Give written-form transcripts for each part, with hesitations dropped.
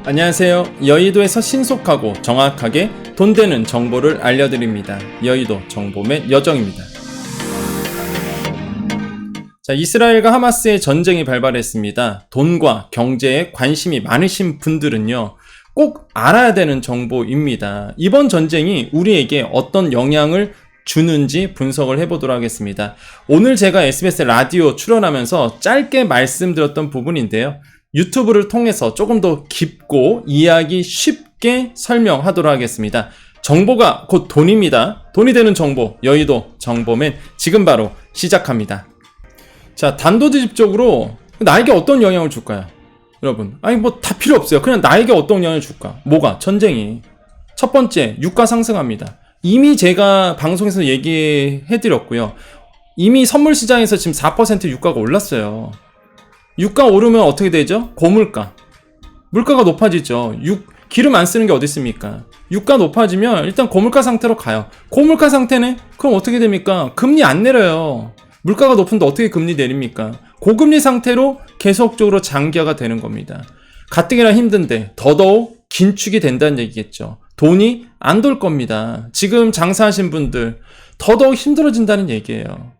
안녕하세요. 여의도에서 신속하고 정확하게 돈 되는 정보를 알려드립니다. 여의도 정보맨 여정입니다. 자, 이스라엘과 하마스의 전쟁이 발발했습니다. 돈과 경제에 관심이 많으신 분들은요, 꼭 알아야 되는 정보입니다. 이번 전쟁이 우리에게 어떤 영향을 주는지 분석을 해보도록 하겠습니다. 오늘 제가 SBS 라디오 출연하면서 짧게 말씀드렸던 부분인데요. 유튜브를 통해서 조금 더 깊고 이해하기 쉽게 설명하도록 하겠습니다. 정보가 곧 돈입니다. 돈이 되는 정보, 여의도 정보맨 지금 바로 시작합니다. 자, 단도직입적으로 나에게 어떤 영향을 줄까요? 여러분, 아니 뭐 다 필요 없어요. 그냥 나에게 어떤 영향을 줄까? 뭐가? 전쟁이. 첫 번째, 유가 상승합니다. 이미 제가 방송에서 얘기해드렸고요. 이미 선물 시장에서 지금 4% 유가가 올랐어요. 유가 오르면 어떻게 되죠? 고물가. 물가가 높아지죠. 기름 안 쓰는 게 어디 있습니까? 유가 높아지면 일단 고물가 상태로 가요. 고물가 상태네? 그럼 어떻게 됩니까? 금리 안 내려요. 물가가 높은데 어떻게 금리 내립니까? 고금리 상태로 계속적으로 장기화가 되는 겁니다. 가뜩이나 힘든데 더더욱 긴축이 된다는 얘기겠죠. 돈이 안 돌 겁니다. 지금 장사하신 분들 더더욱 힘들어진다는 얘기예요.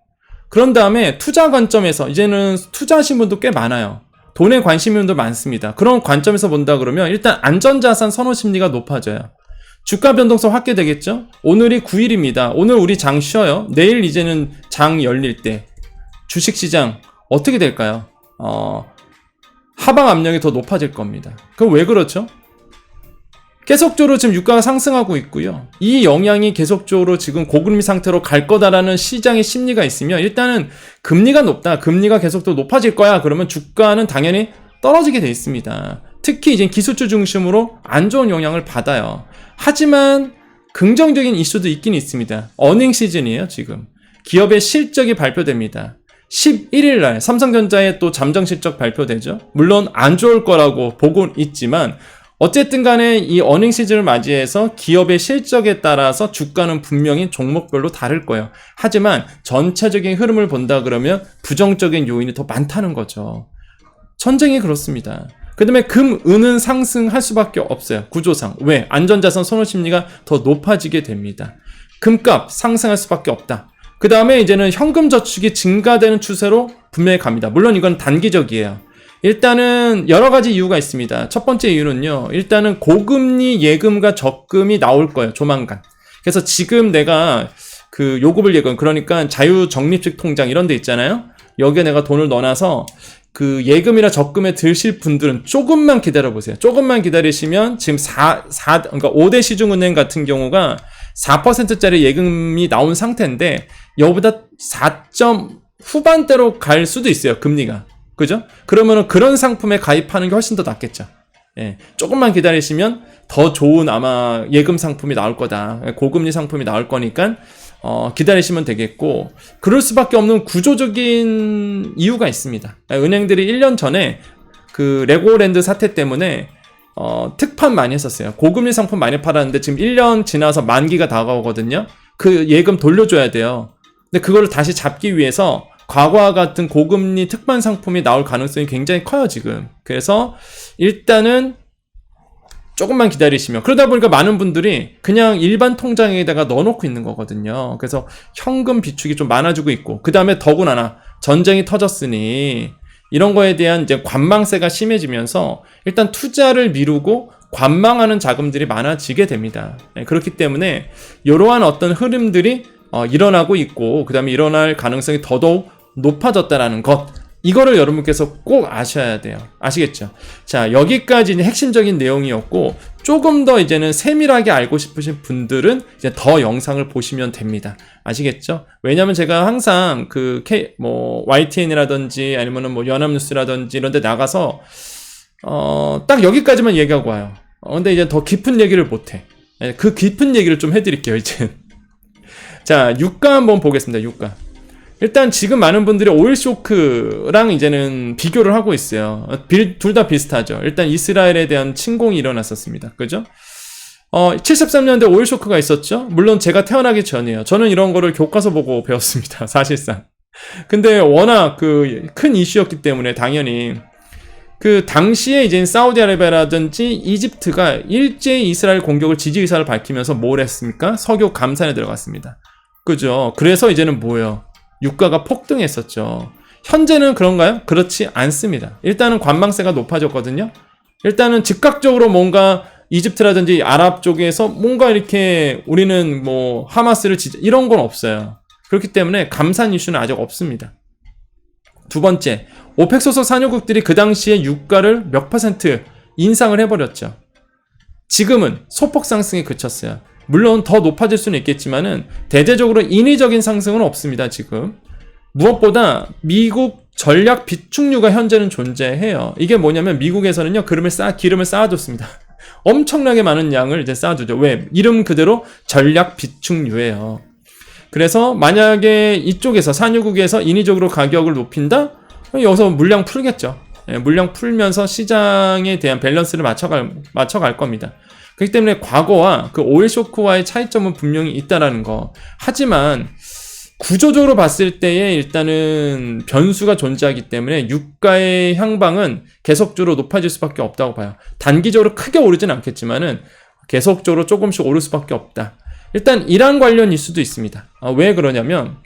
그런 다음에 투자 관점에서 이제는 투자하신 분도 꽤 많아요. 돈에 관심 있는 분도 많습니다. 그런 관점에서 본다 그러면 일단 안전자산 선호 심리가 높아져요. 주가 변동성 확대되겠죠? 오늘이 9일입니다. 오늘 우리 장 쉬어요. 내일 이제는 장 열릴 때 주식시장 어떻게 될까요? 하방 압력이 더 높아질 겁니다. 그럼 왜 그렇죠? 계속적으로 지금 유가가 상승하고 있고요. 이 영향이 계속적으로 지금 고금리 상태로 갈 거다라는 시장의 심리가 있으면 일단은 금리가 높다. 금리가 계속적으로 높아질 거야. 그러면 주가는 당연히 떨어지게 돼 있습니다. 특히 이제 기술주 중심으로 안 좋은 영향을 받아요. 하지만 긍정적인 이슈도 있긴 있습니다. 어닝 시즌이에요, 지금. 기업의 실적이 발표됩니다. 11일 날 삼성전자의 또 잠정 실적 발표되죠. 물론 안 좋을 거라고 보고 있지만 어쨌든 간에 이 어닝 시즌을 맞이해서 기업의 실적에 따라서 주가는 분명히 종목별로 다를 거예요. 하지만 전체적인 흐름을 본다 그러면 부정적인 요인이 더 많다는 거죠. 전쟁이 그렇습니다. 그 다음에 금, 은은 상승할 수밖에 없어요. 구조상. 왜? 안전자산 선호 심리가 더 높아지게 됩니다. 금값 상승할 수밖에 없다. 그 다음에 이제는 현금 저축이 증가되는 추세로 분명히 갑니다. 물론 이건 단기적이에요. 일단은 여러 가지 이유가 있습니다. 첫 번째 이유는요. 일단은 고금리 예금과 적금이 나올 거예요. 조만간. 그래서 지금 내가 그 요금을 예금, 그러니까 자유적립식 통장 이런 데 있잖아요. 여기에 내가 돈을 넣어놔서 그 예금이나 적금에 드실 분들은 조금만 기다려보세요. 조금만 기다리시면 지금 그러니까 5대 시중은행 같은 경우가 4%짜리 예금이 나온 상태인데 여기보다 4점 후반대로 갈 수도 있어요. 금리가. 그죠? 그러면은 그런 상품에 가입하는 게 훨씬 더 낫겠죠. 예. 조금만 기다리시면 더 좋은 아마 예금 상품이 나올 거다. 고금리 상품이 나올 거니까, 기다리시면 되겠고, 그럴 수밖에 없는 구조적인 이유가 있습니다. 은행들이 1년 전에 그 레고랜드 사태 때문에, 특판 많이 했었어요. 고금리 상품 많이 팔았는데 지금 1년 지나서 만기가 다가오거든요. 그 예금 돌려줘야 돼요. 근데 그거를 다시 잡기 위해서 과거와 같은 고금리 특판 상품이 나올 가능성이 굉장히 커요, 지금. 그래서 일단은 조금만 기다리시면, 그러다 보니까 많은 분들이 그냥 일반 통장에다가 넣어놓고 있는 거거든요. 그래서 현금 비축이 좀 많아지고 있고, 그 다음에 더구나 전쟁이 터졌으니 이런 거에 대한 이제 관망세가 심해지면서 일단 투자를 미루고 관망하는 자금들이 많아지게 됩니다. 그렇기 때문에 이러한 어떤 흐름들이 일어나고 있고, 그 다음에 일어날 가능성이 더더욱 높아졌다라는 것, 이거를 여러분께서 꼭 아셔야 돼요. 아시겠죠? 자, 여기까지 핵심적인 내용이었고, 조금 더 이제는 세밀하게 알고 싶으신 분들은 이제 더 영상을 보시면 됩니다. 아시겠죠? 왜냐면 제가 항상 YTN이라든지 아니면은 연합뉴스라든지 이런 데 나가서 딱 여기까지만 얘기하고 와요. 근데 이제 더 깊은 얘기를 못 해. 그 깊은 얘기를 좀 해드릴게요, 이제. 자, 유가 한번 보겠습니다. 유가. 일단 지금 많은 분들이 오일 쇼크랑 이제는 비교를 하고 있어요. 둘 다 비슷하죠. 일단 이스라엘에 대한 침공이 일어났었습니다. 그죠? 73년대 오일 쇼크가 있었죠. 물론 제가 태어나기 전이에요. 저는 이런 거를 교과서 보고 배웠습니다. 사실상. 근데 워낙 그 큰 이슈였기 때문에 당연히 그 당시에 이제 사우디아라비아라든지 이집트가 일제히 이스라엘 공격을 지지 의사를 밝히면서 뭘 했습니까? 석유 감산에 들어갔습니다. 그죠? 그래서 이제는 뭐예요? 유가가 폭등했었죠. 현재는 그런가요? 그렇지 않습니다. 일단은 관망세가 높아졌거든요. 일단은 즉각적으로 뭔가 이집트라든지 아랍 쪽에서 뭔가 이렇게 우리는 뭐 하마스를 이런 건 없어요. 그렇기 때문에 감산 이슈는 아직 없습니다. 두 번째, 오펙 소속 산유국들이 그 당시에 유가를 몇 % 인상을 해버렸죠. 지금은 소폭 상승에 그쳤어요. 물론 더 높아질 수는 있겠지만은 대대적으로 인위적인 상승은 없습니다. 지금 무엇보다 미국 전략 비축유가 현재는 존재해요. 이게 뭐냐면 미국에서는요 기름을 쌓아줬습니다. 엄청나게 많은 양을 이제 쌓아두죠. 왜? 이름 그대로 전략 비축유예요. 그래서 만약에 이쪽에서 산유국에서 인위적으로 가격을 높인다? 여기서 물량 풀겠죠. 물량 풀면서 시장에 대한 밸런스를 맞춰갈 겁니다. 그렇기 때문에 과거와 그 오일 쇼크와의 차이점은 분명히 있다라는 거. 하지만 구조적으로 봤을 때에 일단은 변수가 존재하기 때문에 유가의 향방은 계속적으로 높아질 수밖에 없다고 봐요. 단기적으로 크게 오르진 않겠지만은 계속적으로 조금씩 오를 수밖에 없다. 일단 이란 관련 이슈도 있습니다. 왜 그러냐면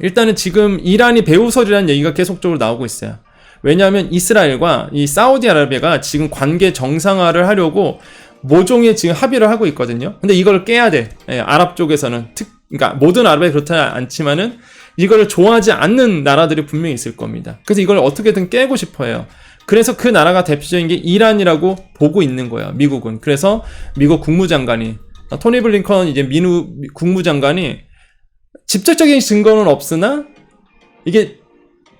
일단은 지금 이란이 배후설이라는 얘기가 계속적으로 나오고 있어요. 왜냐하면 이스라엘과 이 사우디아라비아가 지금 관계 정상화를 하려고 모종의 지금 합의를 하고 있거든요. 근데 이걸 깨야 돼. 아랍 쪽에서는 그러니까 모든 아랍이 그렇지 않지만은 이거를 좋아하지 않는 나라들이 분명히 있을 겁니다. 그래서 이걸 어떻게든 깨고 싶어요. 그래서 그 나라가 대표적인 게 이란이라고 보고 있는 거예요. 미국은. 그래서 미국 국무장관이 토니 블링컨 이제 국무장관이 직접적인 증거는 없으나 이게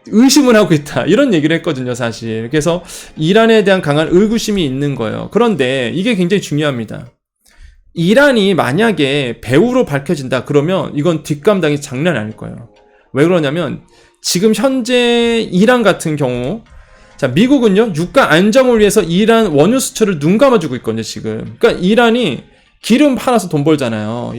의심을 하고 있다. 이런 얘기를 했거든요, 사실. 그래서 이란에 대한 강한 의구심이 있는 거예요. 그런데 이게 굉장히 중요합니다. 이란이 만약에 배후로 밝혀진다 그러면 이건 뒷감당이 장난 아닐 거예요. 왜 그러냐면 지금 현재 이란 같은 경우 자 미국은요 유가 안정을 위해서 이란 원유 수출을 눈 감아주고 있거든요 지금. 그러니까 이란이 기름 팔아서 돈 벌잖아요.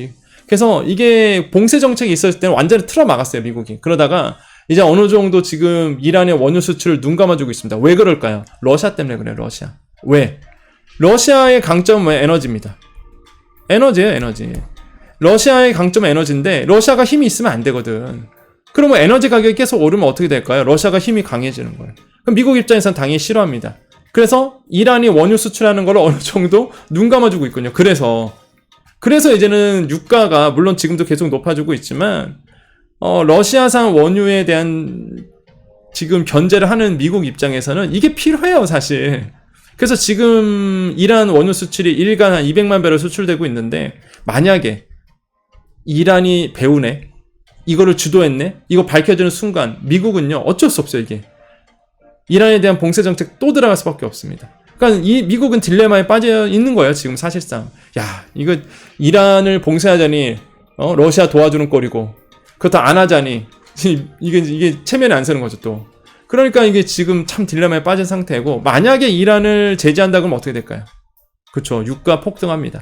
그래서 이게 봉쇄 정책이 있었을 때는 완전히 틀어 막았어요 미국이. 그러다가 이제 어느 정도 지금 이란의 원유 수출을 눈 감아주고 있습니다. 왜 그럴까요? 러시아 때문에 그래요. 러시아. 왜? 러시아의 강점은 에너지입니다. 에너지예요, 에너지. 러시아의 강점은 에너지인데 러시아가 힘이 있으면 안 되거든. 그러면 에너지 가격이 계속 오르면 어떻게 될까요? 러시아가 힘이 강해지는 거예요. 그럼 미국 입장에서는 당연히 싫어합니다. 그래서 이란이 원유 수출하는 걸 어느 정도 눈 감아주고 있거든요. 그래서 이제는 유가가 물론 지금도 계속 높아지고 있지만 러시아산 원유에 대한 지금 견제를 하는 미국 입장에서는 이게 필요해요, 사실. 그래서 지금 이란 원유 수출이 일간 한 200만 배럴 수출되고 있는데 만약에 이란이 배우네, 이거를 주도했네, 이거 밝혀지는 순간 미국은요 어쩔 수 없어요. 이게 이란에 대한 봉쇄 정책 또 들어갈 수밖에 없습니다. 그러니까 이 미국은 딜레마에 빠져 있는 거예요 지금 사실상. 야 이거 이란을 봉쇄하자니 러시아 도와주는 꼴이고 그것도 안 하자니 이게 체면이 안 서는 거죠 또. 그러니까 이게 지금 참 딜레마에 빠진 상태고 만약에 이란을 제재한다 그러면 어떻게 될까요? 그렇죠. 유가 폭등합니다.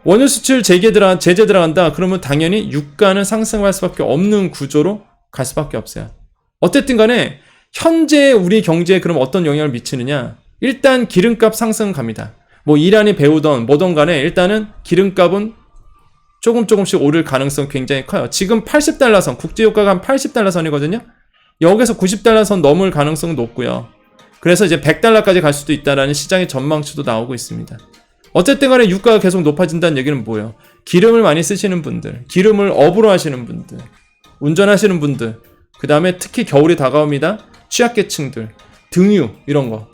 원유 수출 제재 들어간다 그러면 당연히 유가는 상승할 수밖에 없는 구조로 갈 수밖에 없어요. 어쨌든 간에 현재 우리 경제에 그럼 어떤 영향을 미치느냐? 일단 기름값 상승 갑니다. 뭐 이란이 배우던 뭐든 간에 일단은 기름값은 조금씩 오를 가능성 굉장히 커요. 지금 80달러 선, 국제유가가 한 80달러 선이거든요. 여기서 90달러 선 넘을 가능성은 높고요. 그래서 이제 100달러까지 갈 수도 있다라는 시장의 전망치도 나오고 있습니다. 어쨌든 간에 유가가 계속 높아진다는 얘기는 뭐예요? 기름을 많이 쓰시는 분들, 기름을 업으로 하시는 분들, 운전하시는 분들, 그 다음에 특히 겨울이 다가옵니다. 취약계층들, 등유 이런 거.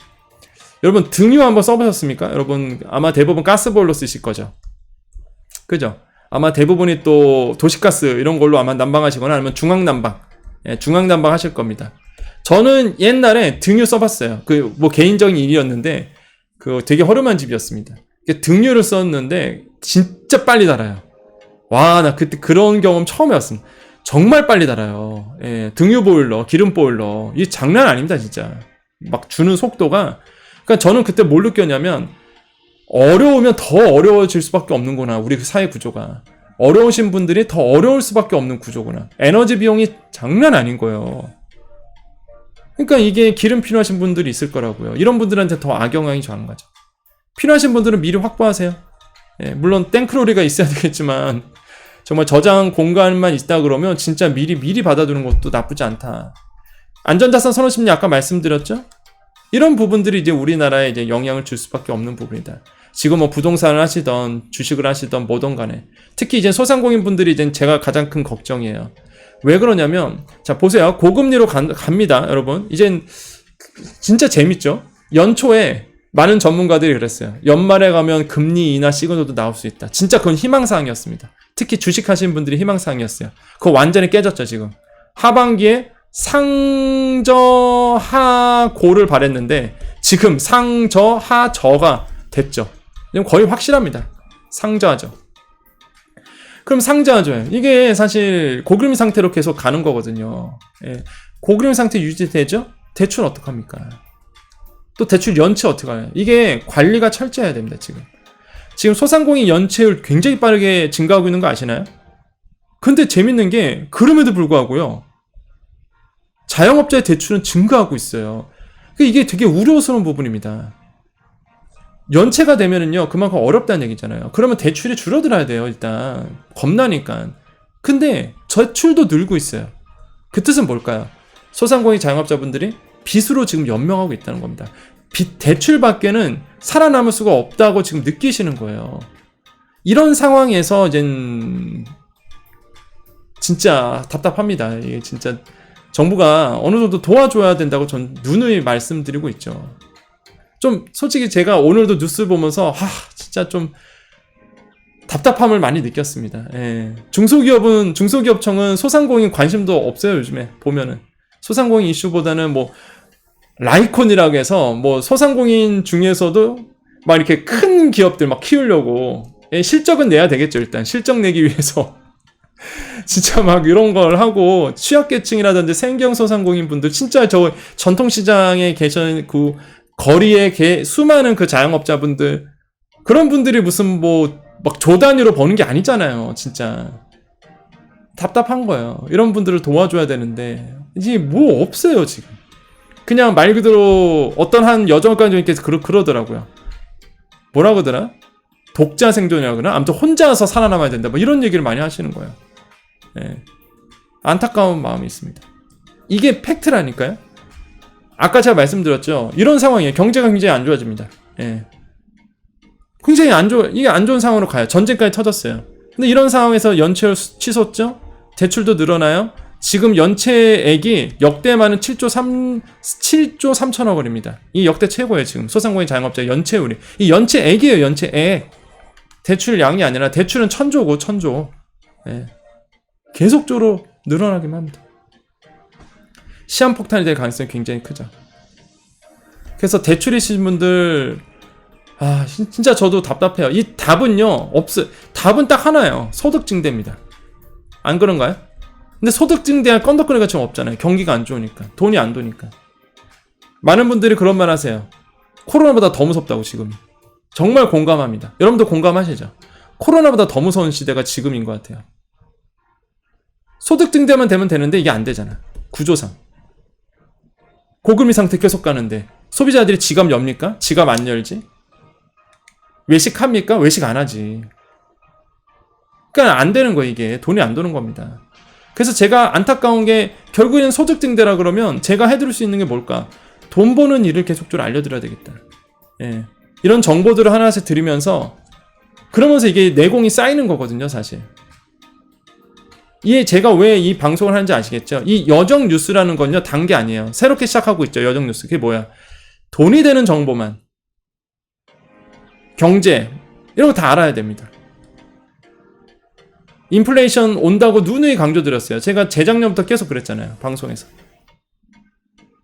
여러분 등유 한번 써보셨습니까? 여러분 아마 대부분 가스보일러 쓰실 거죠. 그죠? 아마 대부분이 또 도시가스 이런 걸로 아마 난방하시거나 아니면 중앙난방, 중앙난방 하실 겁니다. 저는 옛날에 등유 써봤어요. 그 뭐 개인적인 일이었는데 그 되게 허름한 집이었습니다. 등유를 썼는데 진짜 빨리 달아요. 와, 나 그때 그런 경험 처음 해봤습니다. 정말 빨리 달아요. 예, 등유 보일러, 기름 보일러 이게 장난 아닙니다, 진짜. 막 주는 속도가. 그러니까 저는 그때 뭘 느꼈냐면 어려우면 더 어려워질 수밖에 없는구나. 우리 사회 구조가. 어려우신 분들이 더 어려울 수밖에 없는 구조구나. 에너지 비용이 장난 아닌 거예요. 그러니까 이게 기름 필요하신 분들이 있을 거라고요. 이런 분들한테 더 악영향이 좋은 거죠. 필요하신 분들은 미리 확보하세요. 예, 물론 땡크로리가 있어야 되겠지만 정말 저장 공간만 있다 그러면 진짜 미리 받아두는 것도 나쁘지 않다. 안전자산 선호심리 아까 말씀드렸죠? 이런 부분들이 이제 우리나라에 이제 영향을 줄 수밖에 없는 부분이다. 지금 뭐 부동산을 하시던 주식을 하시던 뭐든 간에 특히 이제 소상공인 분들이 이제 제가 가장 큰 걱정이에요. 왜 그러냐면 자 보세요. 고금리로 갑니다 여러분. 이젠 진짜 재밌죠. 연초에 많은 전문가들이 그랬어요. 연말에 가면 금리 인하 시그널도 나올 수 있다. 진짜 그건 희망사항이었습니다. 특히 주식하시는 분들이 희망사항이었어요. 그거 완전히 깨졌죠 지금. 하반기에 상저하고를 바랬는데 지금 상저하저가 됐죠. 지금 거의 확실합니다. 상저하저. 그럼 상저하저예요. 이게 사실 고금리 상태로 계속 가는 거거든요. 예. 고금리 상태 유지되죠? 대출 어떡합니까? 또 대출 연체 어떡하냐? 이게 관리가 철저해야 됩니다. 지금 소상공인 연체율 굉장히 빠르게 증가하고 있는 거 아시나요? 근데 재밌는 게 그럼에도 불구하고요. 자영업자의 대출은 증가하고 있어요. 이게 되게 우려스러운 부분입니다. 연체가 되면은요, 그만큼 어렵다는 얘기잖아요. 그러면 대출이 줄어들어야 돼요, 일단. 겁나니까. 근데 저출도 늘고 있어요. 그 뜻은 뭘까요? 소상공인 자영업자분들이 빚으로 지금 연명하고 있다는 겁니다. 빚, 대출밖에는 살아남을 수가 없다고 지금 느끼시는 거예요. 이런 상황에서 이젠 진짜 답답합니다. 이게 진짜 정부가 어느 정도 도와줘야 된다고 전 누누이 말씀드리고 있죠. 좀 솔직히 제가 오늘도 뉴스 보면서 진짜 좀 답답함을 많이 느꼈습니다. 예. 중소기업청은 소상공인 관심도 없어요. 요즘에 보면은 소상공인 이슈보다는 뭐 라이콘이라고 해서 뭐 소상공인 중에서도 막 이렇게 큰 기업들 막 키우려고 실적은 내야 되겠죠. 일단 실적 내기 위해서 진짜 막 이런 걸 하고 취약계층이라든지 생경소상공인 분들 진짜 저 전통시장에 계신 그 거리에 수많은 그 자영업자분들 그런 분들이 무슨 뭐 막 조 단위로 버는 게 아니잖아요. 진짜 답답한 거예요. 이런 분들을 도와줘야 되는데 이제 뭐 없어요 지금. 그냥 말 그대로 어떤 한 여정관님께서 그러더라고요. 뭐라 그러더라? 독자 생존이라고 그러나? 아무튼 혼자서 살아남아야 된다. 뭐 이런 얘기를 많이 하시는 거예요. 예. 안타까운 마음이 있습니다. 이게 팩트라니까요. 아까 제가 말씀드렸죠. 이런 상황이에요. 경제가 굉장히 안 좋아집니다. 예. 굉장히 이게 안 좋은 상황으로 가요. 전쟁까지 터졌어요. 근데 이런 상황에서 연체율 취소죠? 대출도 늘어나요? 지금 연체액이 역대 많은 7조 3천억 원입니다. 이 역대 최고예요, 지금. 소상공인 자영업자 연체율이. 이 연체액이에요, 연체액. 대출량이 아니라 대출은 1000조고, 1000조. 예. 계속적으로 늘어나기만 합니다. 시한폭탄이 될 가능성이 굉장히 크죠. 그래서 대출이신 분들 진짜 저도 답답해요. 이 답은요 답은 딱 하나예요. 소득 증대입니다. 안 그런가요? 근데 소득 증대할 건덕거리가 좀 없잖아요. 경기가 안 좋으니까, 돈이 안 도니까. 많은 분들이 그런 말 하세요. 코로나보다 더 무섭다고. 지금 정말 공감합니다. 여러분도 공감하시죠? 코로나보다 더 무서운 시대가 지금인 것 같아요. 소득 증대만 되면 되는데 이게 안 되잖아. 구조상 고금리 상태 계속 가는데 소비자들이 지갑 엽니까? 지갑 안 열지? 외식합니까? 외식 안 하지. 그러니까 안 되는 거예요. 이게 돈이 안 도는 겁니다. 그래서 제가 안타까운 게 결국에는 소득 증대라 그러면 제가 해드릴 수 있는 게 뭘까? 돈 버는 일을 계속적으로 알려드려야 되겠다. 예. 이런 정보들을 하나씩 드리면서 그러면서 이게 내공이 쌓이는 거거든요, 사실. 제가 왜 이 방송을 하는지 아시겠죠? 이 여정 뉴스라는 건요, 단계 아니에요. 새롭게 시작하고 있죠, 여정 뉴스. 그게 뭐야? 돈이 되는 정보만. 경제, 이런 거 다 알아야 됩니다. 인플레이션 온다고 누누이 강조드렸어요. 제가 재작년부터 계속 그랬잖아요, 방송에서.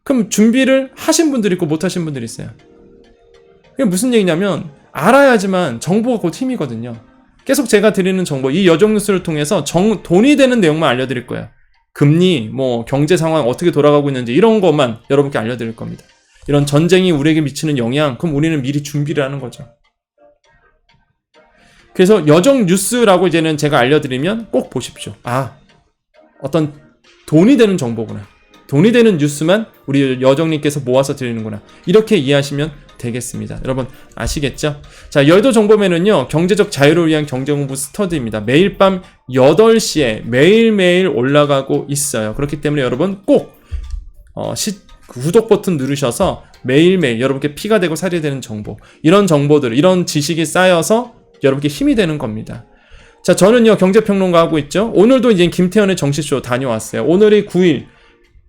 그럼 준비를 하신 분들이 있고 못 하신 분들이 있어요. 이게 무슨 얘기냐면 알아야지만 정보가 곧 힘이거든요. 계속 제가 드리는 정보, 이 여정 뉴스를 통해서 돈이 되는 내용만 알려드릴 거예요. 금리, 뭐 경제 상황 어떻게 돌아가고 있는지 이런 것만 여러분께 알려드릴 겁니다. 이런 전쟁이 우리에게 미치는 영향, 그럼 우리는 미리 준비를 하는 거죠. 그래서 여정 뉴스라고 이제는 제가 알려드리면 꼭 보십시오. 어떤 돈이 되는 정보구나. 돈이 되는 뉴스만 우리 여정님께서 모아서 드리는구나. 이렇게 이해하시면 되겠습니다. 여러분 아시겠죠? 자, 여의도 정보면은요, 경제적 자유를 위한 경제공부 스터디입니다. 매일 밤 8시에 매일매일 올라가고 있어요. 그렇기 때문에 여러분 꼭 구독 버튼 누르셔서 매일매일 여러분께 피가 되고 살이 되는 정보, 이런 정보들, 이런 지식이 쌓여서 여러분께 힘이 되는 겁니다. 자, 저는요 경제평론가 하고 있죠. 오늘도 이제 김태현의 정치쇼 다녀왔어요. 오늘이 9일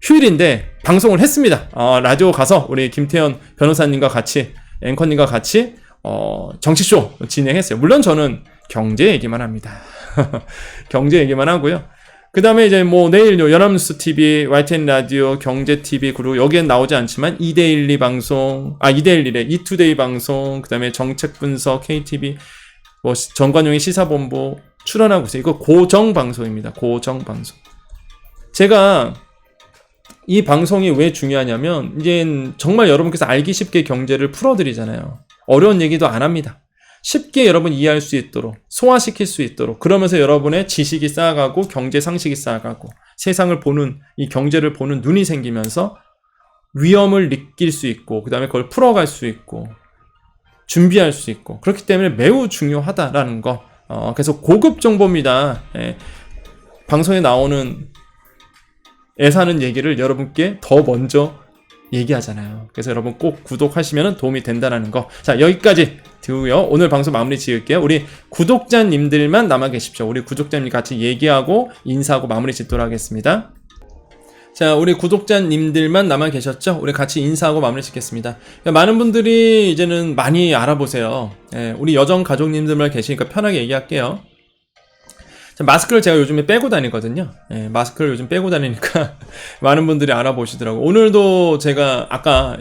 휴일인데 방송을 했습니다. 라디오 가서 우리 김태현 변호사님과 같이, 앵커님과 같이 정치쇼 진행했어요. 물론 저는 경제 얘기만 합니다. 경제 얘기만 하고요. 그 다음에 이제 뭐 내일 연합뉴스 TV, YTN 라디오, 경제 TV, 그리고 여기엔 나오지 않지만 이데일리 방송, 이데일리래, 이투데이 방송, 그 다음에 정책 분석, KTV, 뭐 정관용의 시사본부 출연하고 있어요. 이거 고정 방송입니다. 고정 방송. 제가 이 방송이 왜 중요하냐면, 이제 정말 여러분께서 알기 쉽게 경제를 풀어드리잖아요. 어려운 얘기도 안 합니다. 쉽게 여러분 이해할 수 있도록, 소화시킬 수 있도록, 그러면서 여러분의 지식이 쌓아가고 경제 상식이 쌓아가고 세상을 보는, 이 경제를 보는 눈이 생기면서 위험을 느낄 수 있고, 그 다음에 그걸 풀어갈 수 있고 준비할 수 있고, 그렇기 때문에 매우 중요하다라는 거. 그래서 고급 정보입니다. 방송에 나오는 애사는 얘기를 여러분께 더 먼저 얘기하잖아요. 그래서 여러분 꼭 구독하시면 도움이 된다는 거. 자, 여기까지 드고요. 오늘 방송 마무리 지을게요. 우리 구독자님들만 남아 계십시오. 우리 구독자님 같이 얘기하고 인사하고 마무리 짓도록 하겠습니다. 자, 우리 구독자님들만 남아 계셨죠? 우리 같이 인사하고 마무리 짓겠습니다. 많은 분들이 이제는 많이 알아보세요. 우리 여정 가족님들만 계시니까 편하게 얘기할게요. 자, 마스크를 제가 요즘에 빼고 다니거든요. 마스크를 요즘 빼고 다니니까 많은 분들이 알아보시더라고요. 오늘도 제가 아까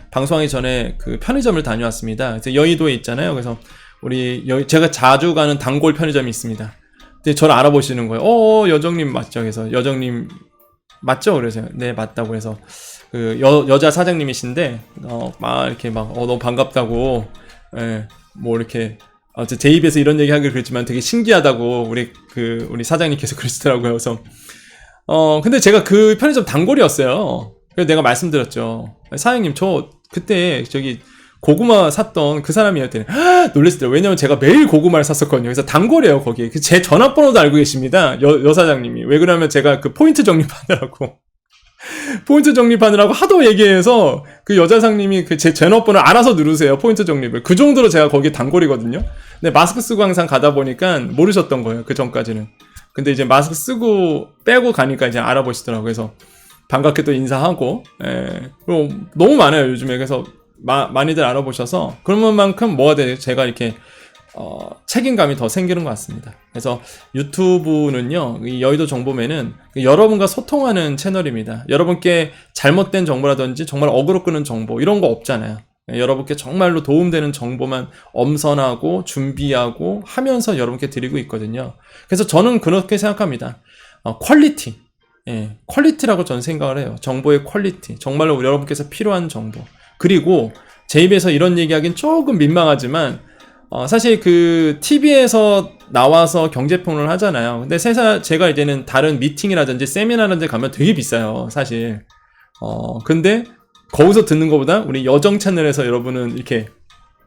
방송하기 전에 그 편의점을 다녀왔습니다. 그래서 여의도에 있잖아요. 그래서 제가 자주 가는 단골 편의점이 있습니다. 근데 저를 알아보시는 거예요. 여정님 맞죠? 그래서 여정님 맞죠? 그래서 네, 맞다고 해서 그 여자 사장님이신데 막 이렇게 막 너무 반갑다고, 뭐 이렇게 제 입에서 이런 얘기 하기 그렇지만 되게 신기하다고 우리 사장님께서 그러시더라고요. 그래서 근데 제가 그 편의점 단골이었어요. 그래서 내가 말씀드렸죠. 사장님, 저 그때 저기 고구마 샀던 그 사람이었더니 놀랬어요. 왜냐면 제가 매일 고구마를 샀었거든요. 그래서 단골이에요, 거기. 제 전화번호도 알고 계십니다. 여 사장님이. 왜 그러냐면 제가 그 포인트 적립하느라고 하도 얘기해서 그 여자상님이 제 전화번호를 알아서 누르세요. 포인트 적립을. 그 정도로 제가 거기 단골이거든요. 근데 마스크 쓰고 항상 가다 보니까 모르셨던 거예요. 그 전까지는. 근데 이제 마스크 쓰고 빼고 가니까 이제 알아보시더라고요. 그래서 반갑게 또 인사하고, 그리고 너무 많아요, 요즘에. 그래서 많이들 알아보셔서 그런 만큼 뭐가 돼요? 제가 이렇게 책임감이 더 생기는 것 같습니다. 그래서 유튜브는요, 이 여의도 정보면은 여러분과 소통하는 채널입니다. 여러분께 잘못된 정보라든지 정말 어그로 끄는 정보 이런 거 없잖아요. 여러분께 정말로 도움되는 정보만 엄선하고 준비하고 하면서 여러분께 드리고 있거든요. 그래서 저는 그렇게 생각합니다. 퀄리티, 퀄리티라고 저는 생각을 해요. 정보의 퀄리티, 정말로 여러분께서 필요한 정보. 그리고 제 입에서 이런 얘기하긴 조금 민망하지만 사실 그 TV에서 나와서 경제평론을 하잖아요. 근데 제가 이제는 다른 미팅이라든지 세미나라든지 가면 되게 비싸요, 사실. 근데 거기서 듣는 것보다 우리 여정 채널에서 여러분은 이렇게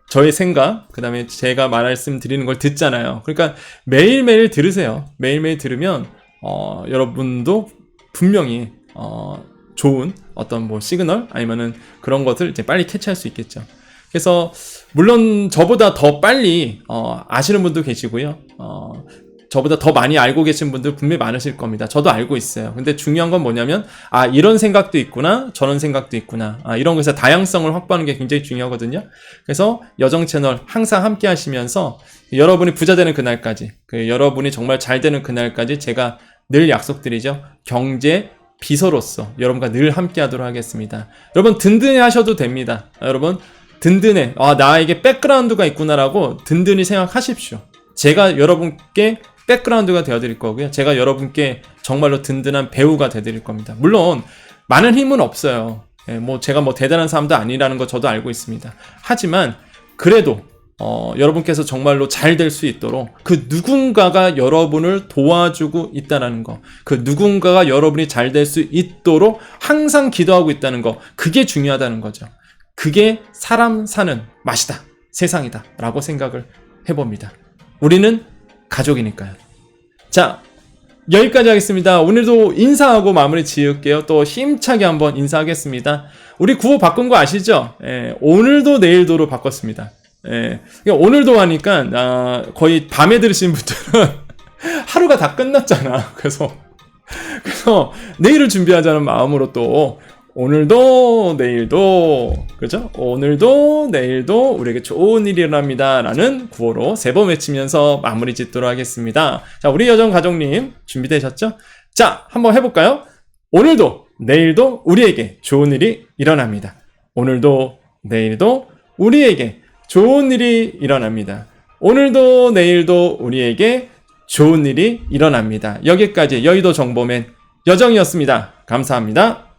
저의 생각, 그 다음에 제가 말씀드리는 걸 듣잖아요. 그러니까 매일매일 들으세요. 매일매일 들으면 여러분도 분명히 좋은 어떤 뭐 시그널 아니면은 그런 것을 이제 빨리 캐치할 수 있겠죠. 그래서 물론 저보다 더 빨리 아시는 분도 계시고요. 저보다 더 많이 알고 계신 분들 분명히 많으실 겁니다. 저도 알고 있어요. 근데 중요한 건 뭐냐면 이런 생각도 있구나, 저런 생각도 있구나, 이런 것에서 다양성을 확보하는 게 굉장히 중요하거든요. 그래서 여정 채널 항상 함께 하시면서 여러분이 부자 되는 그날까지, 여러분이 정말 잘 되는 그날까지 제가 늘 약속드리죠. 경제 비서로서 여러분과 늘 함께 하도록 하겠습니다. 여러분 든든해 하셔도 됩니다. 여러분 든든해, 나에게 백그라운드가 있구나라고 든든히 생각하십시오. 제가 여러분께 백그라운드가 되어드릴 거고요. 제가 여러분께 정말로 든든한 배우가 되어드릴 겁니다. 물론 많은 힘은 없어요. 제가 대단한 사람도 아니라는 거 저도 알고 있습니다. 하지만 그래도 여러분께서 정말로 잘 될 수 있도록 그 누군가가 여러분을 도와주고 있다는 거, 그 누군가가 여러분이 잘 될 수 있도록 항상 기도하고 있다는 거, 그게 중요하다는 거죠. 그게 사람 사는 맛이다, 세상이다 라고 생각을 해봅니다. 우리는 가족이니까요. 자, 여기까지 하겠습니다. 오늘도 인사하고 마무리 지을게요. 또 힘차게 한번 인사하겠습니다. 우리 구호 바꾼 거 아시죠? 오늘도 내일도로 바꿨습니다. 오늘도 하니까 거의 밤에 들으신 분들은 하루가 다 끝났잖아. 그래서 내일을 준비하자는 마음으로 또 오늘도 내일도, 그죠? 오늘도 내일도 우리에게 좋은 일이 일어납니다 라는 구호로 3번 외치면서 마무리 짓도록 하겠습니다. 자, 우리 여정 가족님 준비되셨죠? 자, 한번 해볼까요? 오늘도 내일도 우리에게 좋은 일이 일어납니다. 오늘도 내일도 우리에게 좋은 일이 일어납니다. 오늘도 내일도 우리에게 좋은 일이 일어납니다. 여기까지 여의도 정보맨 여정이었습니다. 감사합니다.